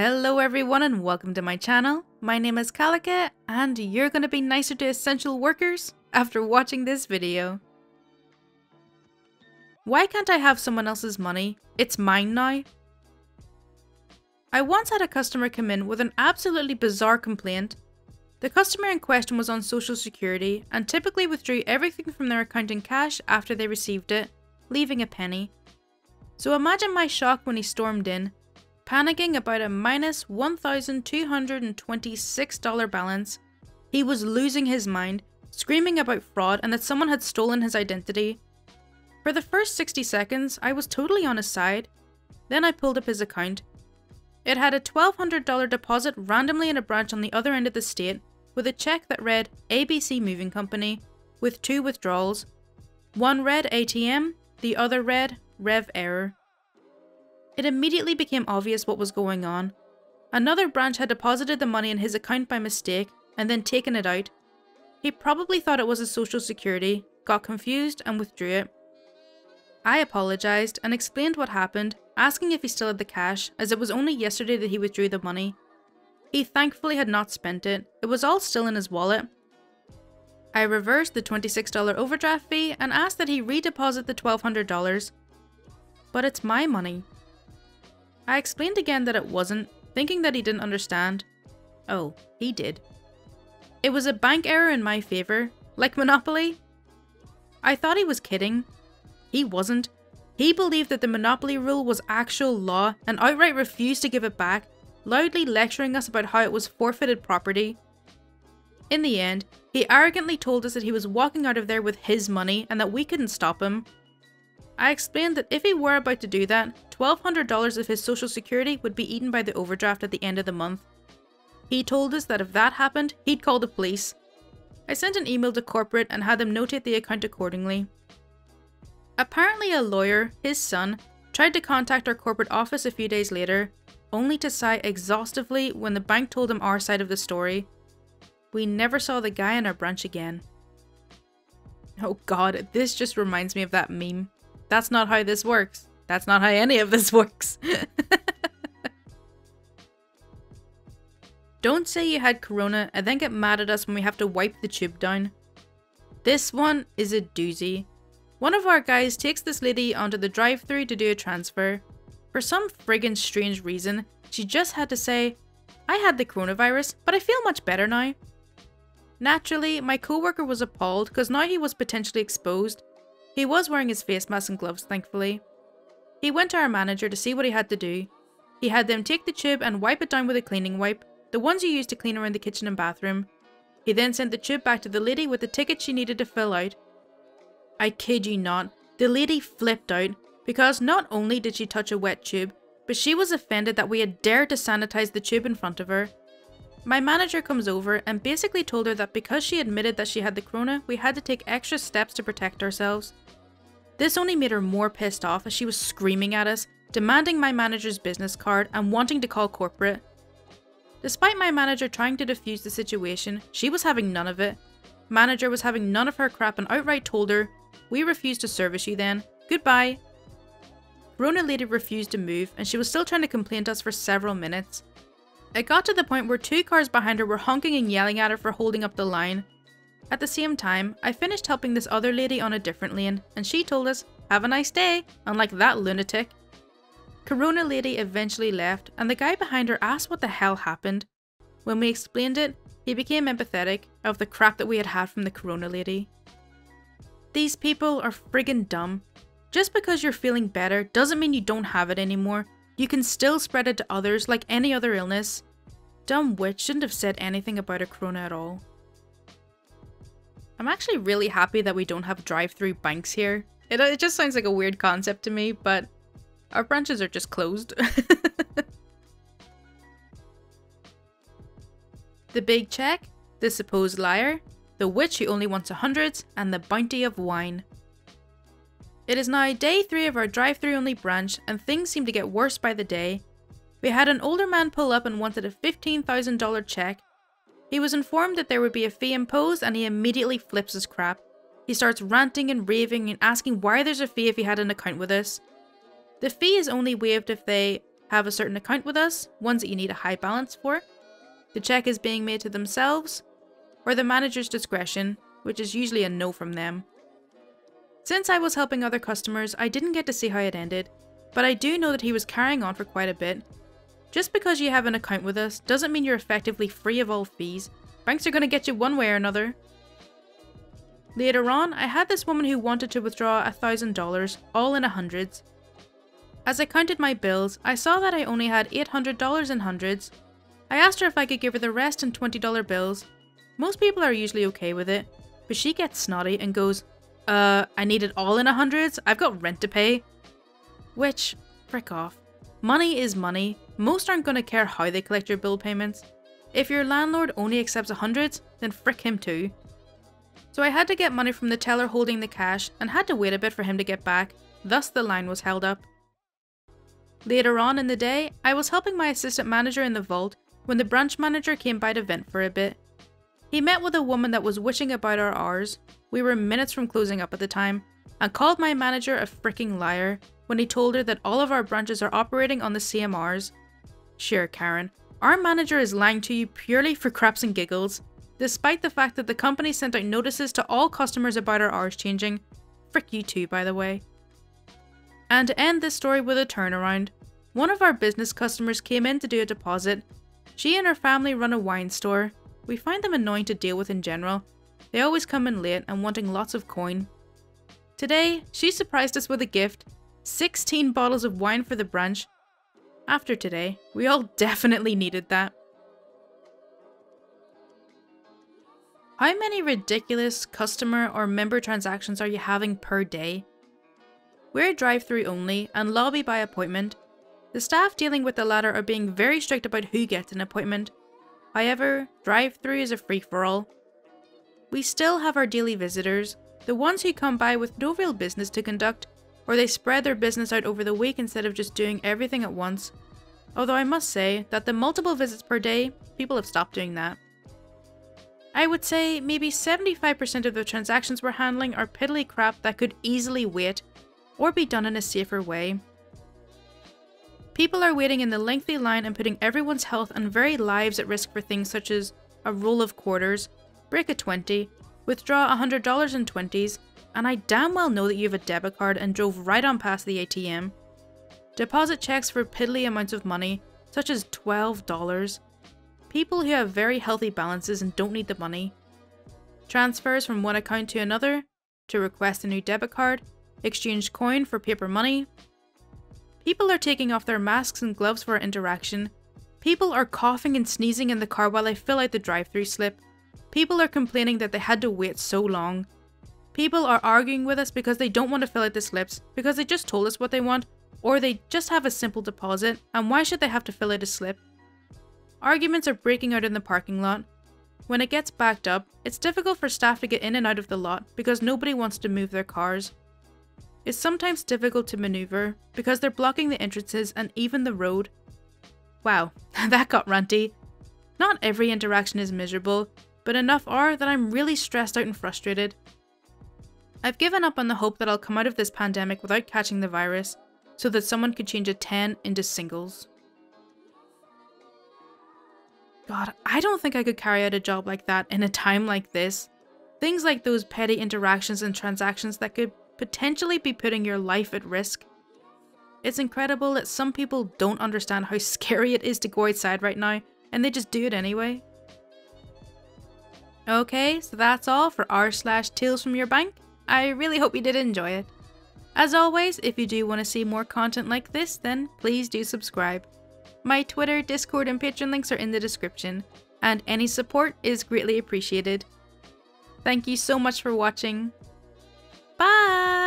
Hello everyone and welcome to my channel. My name is Kalika and you're gonna be nicer to essential workers after watching this video. Why can't I have someone else's money? It's mine now. I once had a customer come in with an absolutely bizarre complaint. The customer in question was on Social Security and typically withdrew everything from their account in cash after they received it, leaving a penny. So imagine my shock when he stormed in, panicking about a minus $1,226 balance. He was losing his mind, screaming about fraud and that someone had stolen his identity. For the first 60 seconds, I was totally on his side. Then I pulled up his account. It had a $1,200 deposit randomly in a branch on the other end of the state, with a check that read ABC Moving Company, with 2 withdrawals. One read ATM, the other read Rev Error. It immediately became obvious what was going on. Another branch had deposited the money in his account by mistake and then taken it out. He probably thought it was his Social Security, got confused and withdrew it. I apologised and explained what happened, asking if he still had the cash, as it was only yesterday that he withdrew the money. He thankfully had not spent it, it was all still in his wallet. I reversed the $26 overdraft fee and asked that he redeposit the $1,200. But it's my money. I explained again that it wasn't, thinking that he didn't understand. Oh, he did. It was a bank error in my favour, like Monopoly. I thought he was kidding. He wasn't. He believed that the Monopoly rule was actual law and outright refused to give it back, loudly lecturing us about how it was forfeited property. In the end, he arrogantly told us that he was walking out of there with his money and that we couldn't stop him. I explained that if he were about to do that, $1,200 of his Social Security would be eaten by the overdraft at the end of the month. He told us that if that happened, he'd call the police. I sent an email to corporate and had them notate the account accordingly. Apparently a lawyer, his son, tried to contact our corporate office a few days later, only to sigh exhaustively when the bank told him our side of the story. We never saw the guy in our branch again. Oh god, this just reminds me of that meme. That's not how this works. That's not how any of this works. Don't say you had corona and then get mad at us when we have to wipe the tube down. This one is a doozy. One of our guys takes this lady onto the drive-thru to do a transfer. For some friggin' strange reason, she just had to say, "I had the coronavirus, but I feel much better now." Naturally, my co-worker was appalled because now he was potentially exposed. He was wearing his face mask and gloves, thankfully. He went to our manager to see what he had to do. He had them take the tube and wipe it down with a cleaning wipe, the ones you use to clean around the kitchen and bathroom. He then sent the tube back to the lady with the ticket she needed to fill out. I kid you not, the lady flipped out, because not only did she touch a wet tube, but she was offended that we had dared to sanitize the tube in front of her. My manager comes over and basically told her that because she admitted that she had the corona, we had to take extra steps to protect ourselves. This only made her more pissed off as she was screaming at us, demanding my manager's business card and wanting to call corporate. Despite my manager trying to defuse the situation, she was having none of it. Manager was having none of her crap and outright told her, "We refuse to service you then. Goodbye." Corona lady refused to move and she was still trying to complain to us for several minutes. It got to the point where 2 cars behind her were honking and yelling at her for holding up the line. At the same time, I finished helping this other lady on a different lane and she told us, "Have a nice day," unlike that lunatic. Corona lady eventually left and the guy behind her asked what the hell happened. When we explained it, he became empathetic of the crap that we had had from the Corona lady. These people are friggin' dumb. Just because you're feeling better doesn't mean you don't have it anymore. You can still spread it to others like any other illness. Dumb witch shouldn't have said anything about a corona at all. I'm actually really happy that we don't have drive-through banks here. It just sounds like a weird concept to me, but our branches are just closed. The big check, the supposed liar, the witch who only wants hundreds, and the bounty of wine. It is now day 3 of our drive-thru only branch and things seem to get worse by the day. We had an older man pull up and wanted a $15,000 check. He was informed that there would be a fee imposed and he immediately flips his crap. He starts ranting and raving and asking why there's a fee if he had an account with us. The fee is only waived if they have a certain account with us, ones that you need a high balance for, the check is being made to themselves, or the manager's discretion, which is usually a no from them. Since I was helping other customers, I didn't get to see how it ended, but I do know that he was carrying on for quite a bit. Just because you have an account with us doesn't mean you're effectively free of all fees. Banks are going to get you one way or another. Later on, I had this woman who wanted to withdraw $1,000, all in hundreds. As I counted my bills, I saw that I only had $800 in hundreds. I asked her if I could give her the rest in $20 bills. Most people are usually okay with it, but she gets snotty and goes, I need it all in hundreds, I've got rent to pay. Which, frick off. Money is money, most aren't going to care how they collect your bill payments. If your landlord only accepts hundreds, then frick him too. So I had to get money from the teller holding the cash and had to wait a bit for him to get back, thus the line was held up. Later on in the day, I was helping my assistant manager in the vault when the branch manager came by to vent for a bit. He met with a woman that was wishing about our hours, we were minutes from closing up at the time, and called my manager a freaking liar when he told her that all of our branches are operating on the same hours. Sure, Karen, our manager is lying to you purely for craps and giggles, despite the fact that the company sent out notices to all customers about our hours changing. Frick you too, by the way. And to end this story with a turnaround, one of our business customers came in to do a deposit. She and her family run a wine store. We find them annoying to deal with in general. They always come in late and wanting lots of coin. Today, she surprised us with a gift, 16 bottles of wine for the branch. After today, we all definitely needed that. How many ridiculous customer or member transactions are you having per day? We're drive-through only and lobby by appointment. The staff dealing with the latter are being very strict about who gets an appointment. However, drive-through is a free-for-all. We still have our daily visitors, the ones who come by with no real business to conduct, or they spread their business out over the week instead of just doing everything at once. Although I must say that the multiple visits per day, people have stopped doing that. I would say maybe 75% of the transactions we're handling are piddly crap that could easily wait, or be done in a safer way. People are waiting in the lengthy line and putting everyone's health and very lives at risk for things such as a roll of quarters, break a 20, withdraw $100 in 20s, and I damn well know that you have a debit card and drove right on past the ATM. Deposit checks for piddly amounts of money, such as $12. People who have very healthy balances and don't need the money. Transfers from one account to another, to request a new debit card, exchange coin for paper money. People are taking off their masks and gloves for our interaction. People are coughing and sneezing in the car while I fill out the drive-through slip. People are complaining that they had to wait so long. People are arguing with us because they don't want to fill out the slips, because they just told us what they want, or they just have a simple deposit, and why should they have to fill out a slip? Arguments are breaking out in the parking lot. When it gets backed up, it's difficult for staff to get in and out of the lot because nobody wants to move their cars. It's sometimes difficult to maneuver because they're blocking the entrances and even the road. Wow, that got ranty. Not every interaction is miserable, but enough are that I'm really stressed out and frustrated. I've given up on the hope that I'll come out of this pandemic without catching the virus, so that someone could change a 10 into singles. God, I don't think I could carry out a job like that in a time like this. Things like those petty interactions and transactions that could potentially be putting your life at risk. It's incredible that some people don't understand how scary it is to go outside right now, and they just do it anyway. Okay, so that's all for r/Tales from Your Bank. I really hope you did enjoy it. As always, if you do want to see more content like this, then please do subscribe. My Twitter, Discord and Patreon links are in the description, and any support is greatly appreciated. Thank you so much for watching. Bye!